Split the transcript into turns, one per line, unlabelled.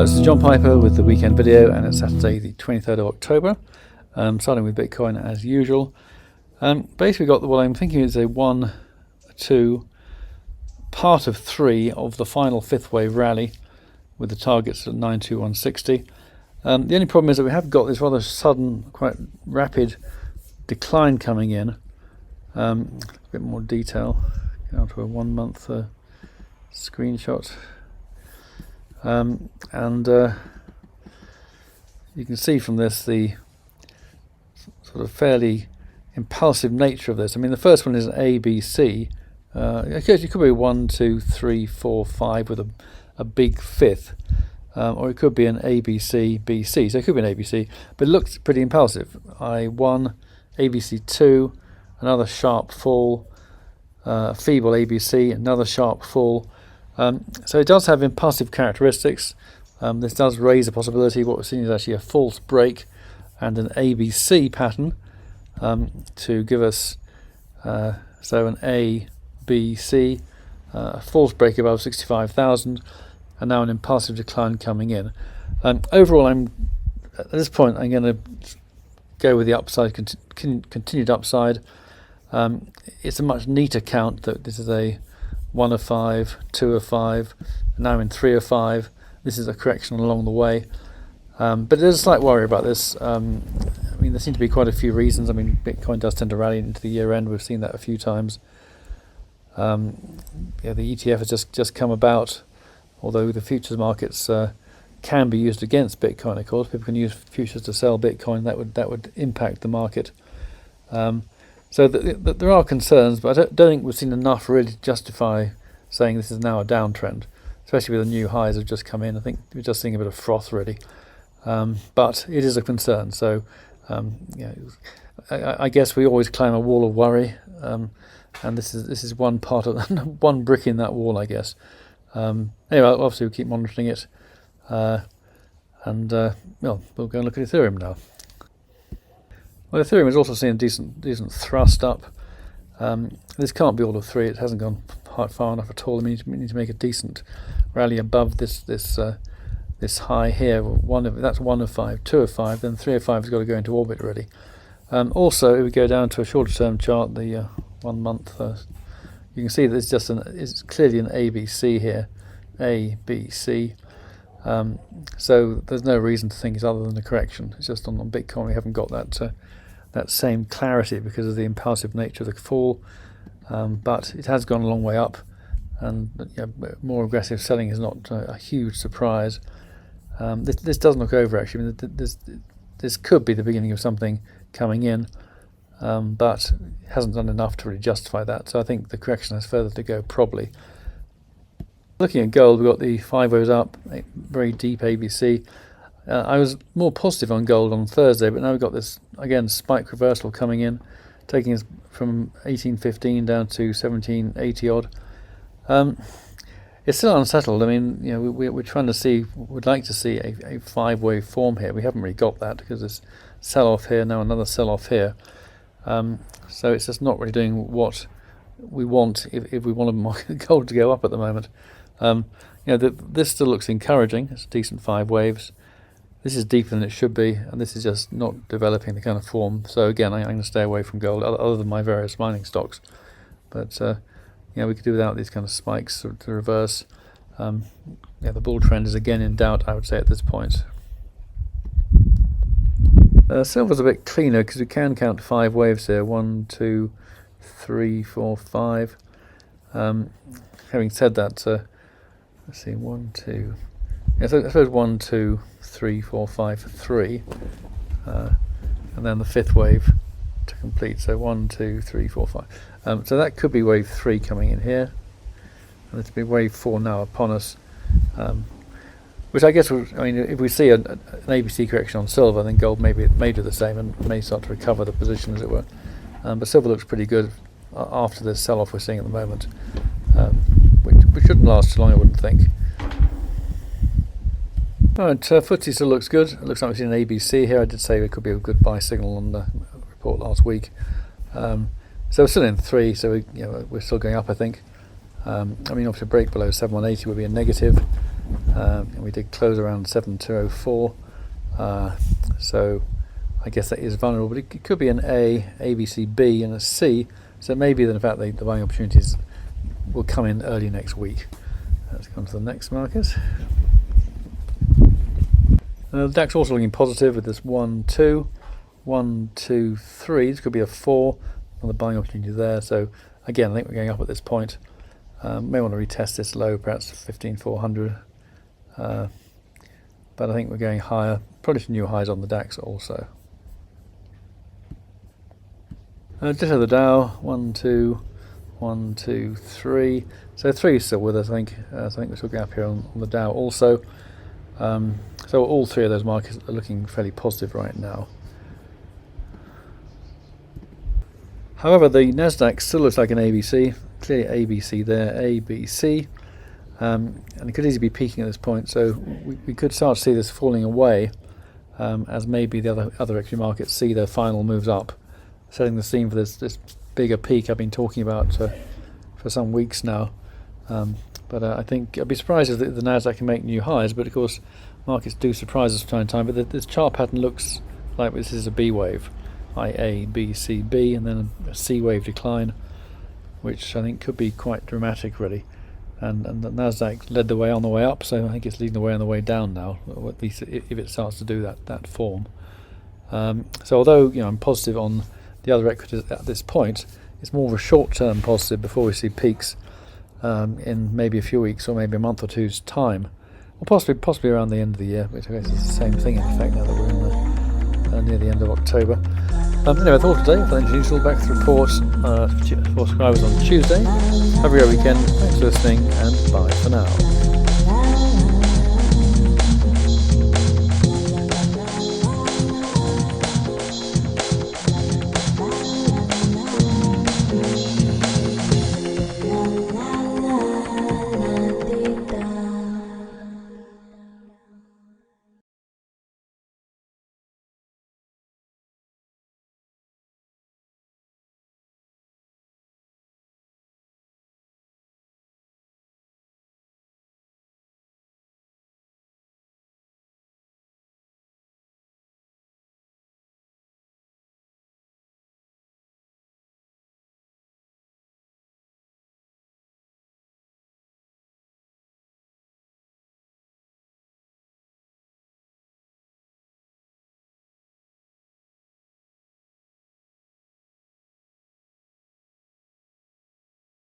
Hello, this is John Piper with the weekend video, and it's Saturday the 23rd of October. Starting with Bitcoin as usual. Basically got what I'm thinking is a 1, 2, part of 3 of the final fifth wave rally with the targets at 92160. The only problem is that we have got this rather sudden, quite rapid decline coming in. A bit more detail. Go to a 1 month screenshot. And you can see from this the sort of fairly impulsive nature of this. I mean, the first one is an A, B, C. It could be 1, 2, 3, 4, 5 with a big fifth, or it could be an A, B, C, B, C. So it could be an A, B, C, but it looks pretty impulsive. I1, A, B, C 2, another sharp fall, feeble ABC, another sharp fall. So it does have impulsive characteristics. This does raise a possibility. What we're seeing is actually a false break and an ABC pattern to give us so an A, B, C, a false break above 65,000, and now an impulsive decline coming in. Overall, at this point I'm going to go with the upside, continued upside. It's a much neater count that this is a 1 of 5, 2 of 5, now in 3 of 5. This is a correction along the way, but there's a slight worry about this. I mean, there seem to be quite a few reasons. I mean, Bitcoin does tend to rally into the year end. We've seen that a few times. The ETF has just come about, although the futures markets can be used against Bitcoin. Of course, people can use futures to sell Bitcoin. That would impact the market. So there are concerns, but I don't think we've seen enough really to justify saying this is now a downtrend, especially with the new highs have just come in. I think we're just seeing a bit of froth really, but it is a concern. So I guess we always climb a wall of worry, and this is one part of one brick in that wall, I guess. Anyway, obviously we keep monitoring it, and we'll go and look at Ethereum now. Well, Ethereum is also seeing a decent thrust up. This can't be all of 3. It hasn't gone far enough at all. I mean, we need to make a decent rally above this high here. That's 1 of 5, 2 of 5. Then 3 of 5 has got to go into orbit already. Also, if we go down to a shorter term chart, the 1 month, you can see that it's clearly an ABC here, A, B, C. So there's no reason to think it's other than a correction. It's just on Bitcoin we haven't got that same clarity because of the impulsive nature of the fall, but it has gone a long way up, and more aggressive selling is not a huge surprise. This doesn't look over actually. I mean, this could be the beginning of something coming in, but it hasn't done enough to really justify that. So I think the correction has further to go probably. Looking at gold, we've got the 5 waves up, a very deep ABC. I was more positive on gold on Thursday, but now we've got this, again, spike reversal coming in, taking us from 1815 down to 1780 odd. It's still unsettled. I mean, we're trying to see, we'd like to see a 5-wave form here. We haven't really got that because there's sell-off here, now another sell-off here. So it's just not really doing what we want if we want gold to go up at the moment. This still looks encouraging. It's a decent 5 waves. This is deeper than it should be, and this is just not developing the kind of form. So again, I'm going to stay away from gold, other than my various mining stocks. But we could do without these kind of spikes to reverse. The bull trend is again in doubt, I would say, at this point. Silver's a bit cleaner because we can count 5 waves here. 1, 2, 3, 4, 5. Having said that, let's see, 1, 2. I suppose 1, 2, 3, 4, 5, 3, and then the 5th wave to complete. So 1, 2, 3, 4, 5. So that could be wave 3 coming in here, and it'll be wave 4 now upon us. Which I guess, if we see an ABC correction on silver, then gold may do the same and may start to recover the position, as it were. But silver looks pretty good after this sell-off we're seeing at the moment, which shouldn't last too long, I wouldn't think. Right, FTSE still looks good. It looks like we've seen an ABC here. I did say it could be a good buy signal on the report last week. So we're still in 3, so we're still going up, I think. Obviously a break below 7180 would be a negative. and we did close around 7204, so I guess that is vulnerable, but it could be an A, B, C, B, and a C. So maybe then in fact the buying opportunities will come in early next week. Let's go on to the next market. The DAX also looking positive with this 1, 2, 1, 2, 3. This could be a 4 on the buying opportunity there. So again, I think we're going up at this point. May want to retest this low, perhaps 15,400. But I think we're going higher, probably some new highs on the DAX also. Ditto the Dow, 1, 2, 1, 2, 3. So 3 is still with us, I think. So I think we're still going up here on the Dow also. So all three of those markets are looking fairly positive right now. However, the Nasdaq still looks like an ABC. Clearly ABC there, ABC. And it could easily be peaking at this point, so we could start to see this falling away as maybe the other equity markets see their final moves up, setting the scene for this bigger peak I've been talking about for some weeks now. But I think I'd be surprised if the Nasdaq can make new highs, but of course markets do surprise us from time to time. But this chart pattern looks like this is a B wave, A, B, C, B, and then a C wave decline, which I think could be quite dramatic really. And the Nasdaq led the way on the way up, so I think it's leading the way on the way down now, or at least if it starts to do that form. So although I'm positive on the other equities at this point, it's more of a short-term positive before we see peaks in maybe a few weeks or maybe a month or two's time, or possibly around the end of the year, which I guess is the same thing in effect now that we're in near the end of October. Anyway, I thought today, if anything useful, back to the report for subscribers on Tuesday. Have a great weekend, thanks for listening, and bye for now.